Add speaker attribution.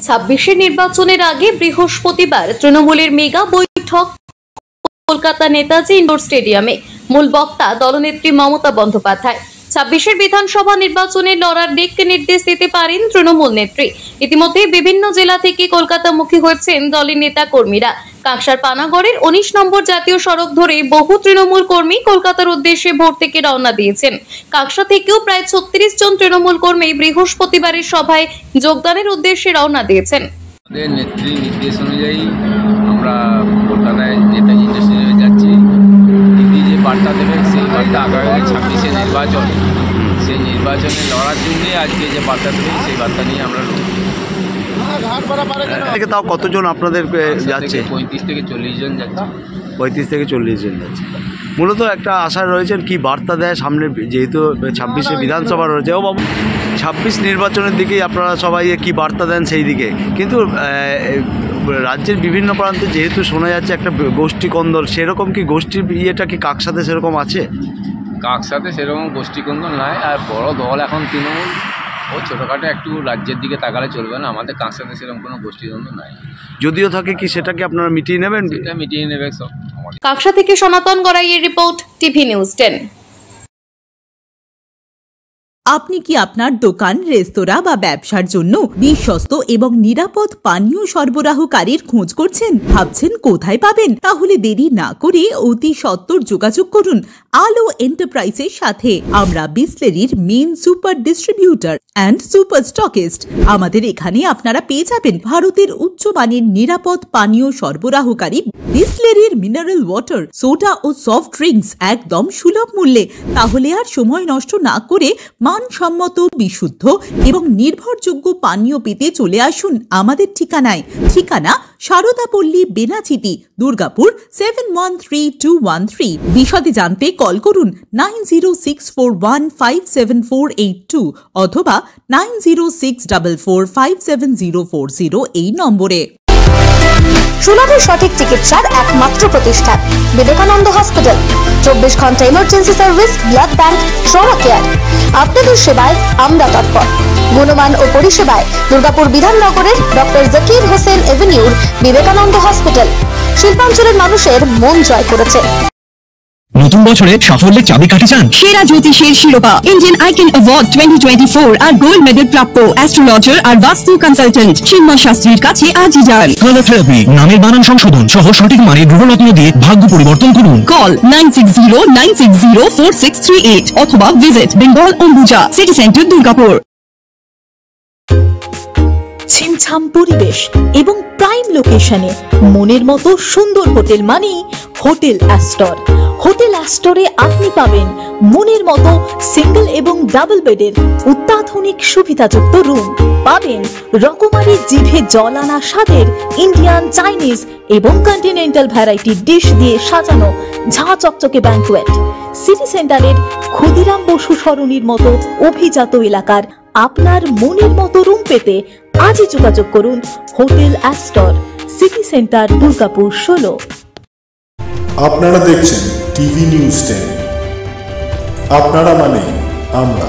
Speaker 1: 26 নির্বাচনের আগে বৃহস্পতিবার তৃণমূলের মেগা বৈঠক কলকাতা নেতাজি ইন্ডোর স্টেডিয়ামে। মূল বক্তা দলনেত্রী মমতা বন্দ্যোপাধ্যায়। 26 বিধানসভা নির্বাচনে লড়ার দিক নির্দেশ দিতে পারেন তৃণমূল নেত্রী। ইতিমধ্যে বিভিন্ন জেলা থেকে কলকাতামুখী হয়েছেন দলের নেতা কর্মীরা। কাকসার পানাগড়ের 19 নম্বর জাতীয় সড়ক ধরে বহু তৃণমূল কর্মী কলকাতার উদ্দেশ্যে ভোর থেকে রওনা দিয়েছেন। কাকসা থেকেও প্রায় 36 জন তৃণমূল কর্মী বৃহস্পতিবারের সভায় যোগদানের উদ্দেশ্যে রওনা দিয়েছেন।
Speaker 2: নেত্রী নির্দেশ অনুযায়ী আমরা কলকাতায় নেতাজি ইন্ডোর স্টেডিয়ামে যাচ্ছি। দিদি যে বার্তা দেবেন সেই বার্তা আগামী 26 নির্বাচন, সেই নির্বাচনে লড়ার জন্যে আজকে যে বার্তা দেবেন সেই বার্তা নিয়ে আমরা
Speaker 3: তাও কতজন আপনাদের যাচ্ছে?
Speaker 2: 35 থেকে 40 জন যাচ্ছে।
Speaker 3: 35 থেকে 40 জন যাচ্ছে। মূলত একটা আশা রয়েছেন কি বার্তা দেয় সামনে, যেহেতু 26 বিধানসভা রয়েছে, ও বাবু 26 নির্বাচনের দিকেই আপনারা সবাই কি বার্তা দেন সেই দিকে। কিন্তু রাজ্যের বিভিন্ন প্রান্তে যেহেতু শোনা যাচ্ছে একটা গোষ্ঠী কন্দল, সেরকম কি গোষ্ঠীর ইয়েটা কি কাকসাতে সেরকম আছে?
Speaker 2: কাকসাতে সেরকম গোষ্ঠী কন্দল নাই, আর বড় দল এখন তৃণমূল। ও ছোটোখাটো একটু রাজ্যের দিকে তাকালে চলবে না। আমাদের কাকসাতে সেরকম কোনো গোষ্ঠীদ্বন্দ্ব নাই।
Speaker 3: যদিও থাকে কি সেটাকে আপনারা মিটিয়ে নেবেন?
Speaker 2: এটা মিটিয়ে নেবে সব।
Speaker 1: কাকসা থেকে সনাতন গড়াইয়ের রিপোর্ট, টিভি নিউজ 10।
Speaker 4: আপনি কি আপনার দোকান, রেস্তোরাঁ বা ব্যবসার জন্য বিশ্বস্ত এবং নিরাপদ পানীয় সরবরাহকারীর খোঁজ করছেন? ভাবছেন কোথায় পাবেন? তাহলে দেরি না করে অতি সত্বর যোগাযোগ করুন আলো এন্টারপ্রাইজের সাথে। আমরা বিসলেরির main super distributor and super stockist. আমাদের এখানে আপনারা পেয়ে যাবেন ভারতের উচ্চমানের নিরাপদ পানীয় সরবরাহকারী বিসলেরির মিনারেল ওয়াটার, সোডা ও সফট ড্রিঙ্কস একদম সুলভ মূল্যে। তাহলে আর সময় নষ্ট না করে মানসম্মত, বিশুদ্ধ এবং নির্ভরযোগ্য পানীয় পেতে চলে আসুন আমাদের ঠিকানায়। ঠিকানা সারদাপল্লী, বেনাচিটি, দুর্গাপুর 713213। বিশদে জানতে কল করুন 9064157482 অথবা 9064457040 এই নম্বরে।
Speaker 5: সুলভের সঠিক চিকিৎসার একমাত্র প্রতিষ্ঠান বিবেকানন্দ হসপিটাল। 24 ঘন্টা emergency service, blood bank, trauma care. আপনাদের সেবায় আমরা তৎপর। গুণমান ও পরিষেবায় দুর্গাপুর বিধাননগরের ডক্টর জাকির হোসেন এভিনিউর বিবেকানন্দ হসপিটাল শিল্পাঞ্চলের মানুষের মন জয় করেছে।
Speaker 6: নতুন বছরে সাফল্যের চাবিকাঠি চান?
Speaker 7: সেরা জ্যোতিষের শিরোপা, ইন্ডিয়ান আইকন অ্যাওয়ার্ড 2024 আর গোল্ড মেডেল প্রাপ্ত অ্যাস্ট্রোলজার আর বাস্তু কনসালটেন্ট চিন্ময় শাস্ত্রীর কাছে আজই যান।
Speaker 6: কালার থেরাপি, নামের বানান সংশোধন সহ সঠিক মানের গ্রহরত্ন দিয়ে ভাগ্য পরিবর্তন করুন।
Speaker 7: কল 9609604638 অথবা visit Bengal Ambuja, city centre, Durgapur.
Speaker 4: ছিমছাম পরিবেশ এবং প্রাইম লোকেশনে মনের মতো সুন্দর হোটেল মানেই হোটেল অ্যাস্টর। হোটেল অ্যাস্টরে আপনি পাবেন মনের মতো সিঙ্গেল এবং ডাবল বেডের অত্যাধুনিক সুবিধাযুক্ত রুম, পাবেন রকমারি জিভে জল আনা স্বাদের ইন্ডিয়ান, চাইনিজ এবং কন্টিনেন্টাল ভ্যারাইটি ডিশ দিয়ে সাজানো ঝাঁ চকচকে ব্যাংকুয়েট। সিটি সেন্টারের ক্ষুদিরাম বসু সরণির মতো অভিজাত এলাকার আপনার মনের মতো রুম পেতে আজই যোগাযোগ করুন hotel Astor, city centre, Durgapur 16।
Speaker 8: আপনারা দেখছেন টিভি নিউজ 10। আপনারা মানে আমরা।